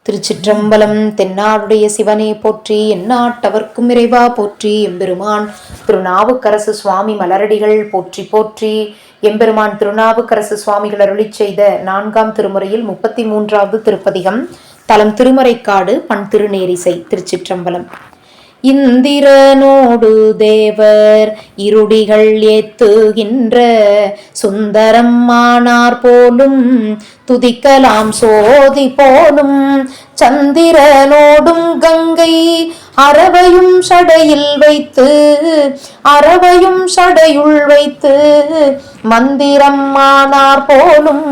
திருச்சிற்றம்பலம். தென்னாடுடைய சிவனே போற்றி, எந்நாட்டவர்க்கும் இறைவா போற்றி. எம்பெருமான் திருநாவுக்கரசு சுவாமி மலரடிகள் போற்றி போற்றி. எம்பெருமான் திருநாவுக்கரசு சுவாமிகள் அருளிச் செய்த 4ஆம் திருமுறையில் 33வது திருப்பதிகம். தலம் திருமறைக்காடு, பண் திருநேரிசை. திருச்சிற்றம்பலம். இந்திரனோடு தேவர் இருடிகள் ஏத்துகின்ற சுந்தரம் ஆனார் போலும் துதிக்கலாம் சோதி போலும் சந்திரனோடும் கங்கை அரவையும் சடையுள் வைத்து மந்திரம் ஆனார் போலும்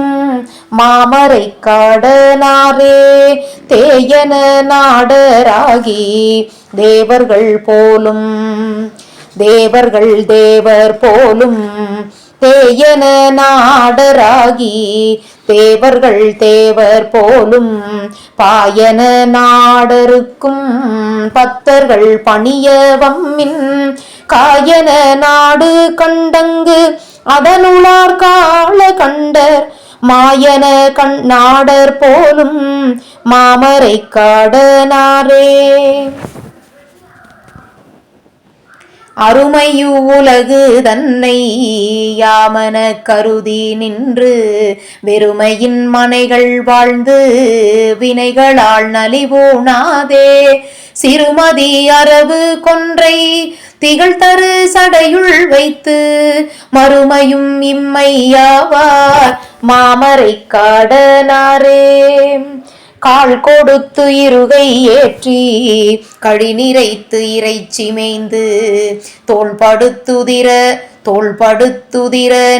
மாமரை காடனாரே தேயன நாடராகி தேவர் போலும் தேயன நாடராகி தேவர் போலும் பாயன நாடருக்கும் பத்தர்கள் பணிய வம்மின் காயன நாடு கண்டங்கு அதனுளார் கால கண்டர் மாயன நாடர் போலும் மாமரை காடனாரே. அருமையுலகு தன்னை யாமன கருதி நின்று வெறுமையின் மனைகள் வாழ்ந்து வினைகளால் நலிவோனாதே சிறுமதி அரவு கொன்றை திகழ்தரு சடையுள் வைத்து மறுமையும் இம்மையாவார் மாமரை காடனாரே. கால் கொடுத்து இருகை ஏற்றி கழி நிறைத்து இறைச்சி மேய்ந்து தோள்படுத்துதிர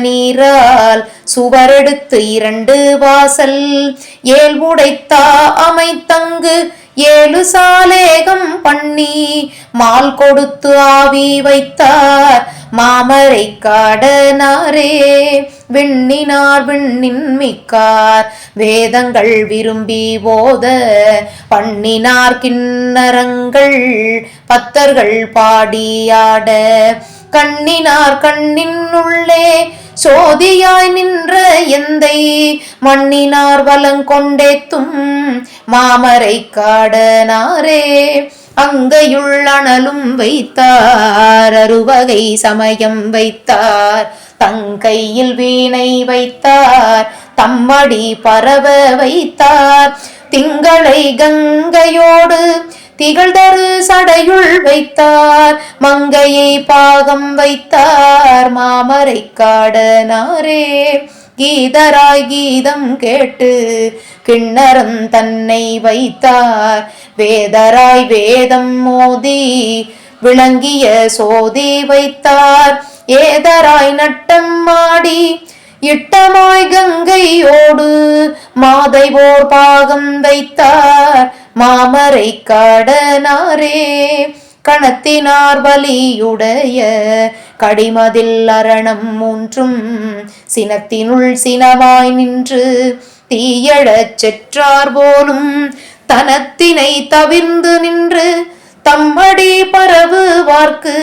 நீரால் சுவரெடுத்து 2 வாசல் ஏல் உடைத்தா அமைத்தங்கு 7 சாலேகம் பண்ணி மால் கொடுத்து ஆவி வைத்தார் மாமரை காடனாரே. விண்ணின் மிக்கார் வேதங்கள் விரும்பி போத பண்ணினார் கிண்ணரங்கள் பத்தர்கள் பாடியாட கண்ணினார் கண்ணின் உள்ளே சோதியாய் நின்ற எந்தை மண்ணினார் வலங்கொண்டேத்தும் மாமரை காடனாரே. அங்கையுள் அனலும் வைத்தார் அறுவகை சமயம் வைத்தார் தங்கையில் வீணை வைத்தார் தம்மடி பரவ வைத்தார் திங்களை கங்கையோடு திகழ்தரு சடையுள் வைத்தார் மங்கையை பாகம் வைத்தார் மாமரை காடனாரே. கீதராய் கீதம் கேட்டு கிண்ணரம் தன்னை வைத்தார் வேதராய் வேதம் மோதி விளங்கிய சோதி வைத்தார் ஏதராய் நட்டம் மாடி இட்டமாய் கங்கையோடு மாதை போர் பாகம் வைத்தார் மாமரை காடனாரே. கணத்தினார் வலியுடைய கடிமதில் அரணம் மூன்றும் சினத்தினுள் சினவாய் நின்று தீயழச் செற்றார் போலும் தனத்தினை தவிர்ந்து நின்று தம்மடி பரவு வார்க்கு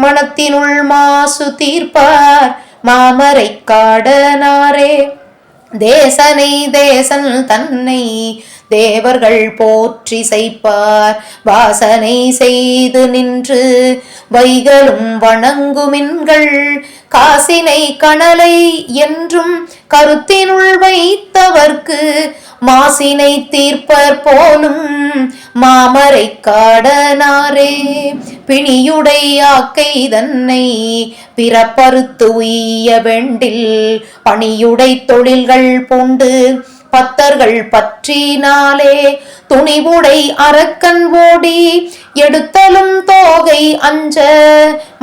மனத்தினுள் மாசு தீர்ப்பார் மாமரை காடனாரே. தேசன் தன்னை தேவர்கள் போற்றி செய்ப்பார் வாசனை செய்து நின்று வைகளும் வணங்குமின்கள் காசினை கணலை என்றும் கருத்தினுள் வைத்தவர்க்கு மாசினை தீர்ப்பர் போலும் மாமரை காடனாரே. பிணியுடை ஆக்கை தன்னை பிறப்பறுத்து உய்ய வெண்டில் பணியுடை தொழில்கள் பூண்டு பத்தர்கள் பற்றினாலே துணிவுடை அரக்கன் ஓடி எடுத்தலும் தோகை அஞ்ச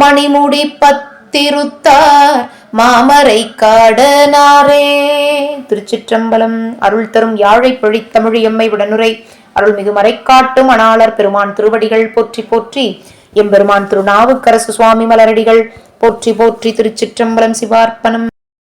மணிமுடி பத்திருத்தார் மாமரை காடனாரே. திருச்சிற்றம்பலம். அருள் தரும் யாழை பொழித்தமிழ் எம்மை உடனுரை அருள்மிகு மறைக்காட்டு மணாளர் பெருமான் திருவடிகள் போற்றி போற்றி. எம்பெருமான் திருநாவுக்கரசு சுவாமி மலரடிகள் போற்றி போற்றி. திருச்சிற்றம்பலம். சிவார்ப்பணம்.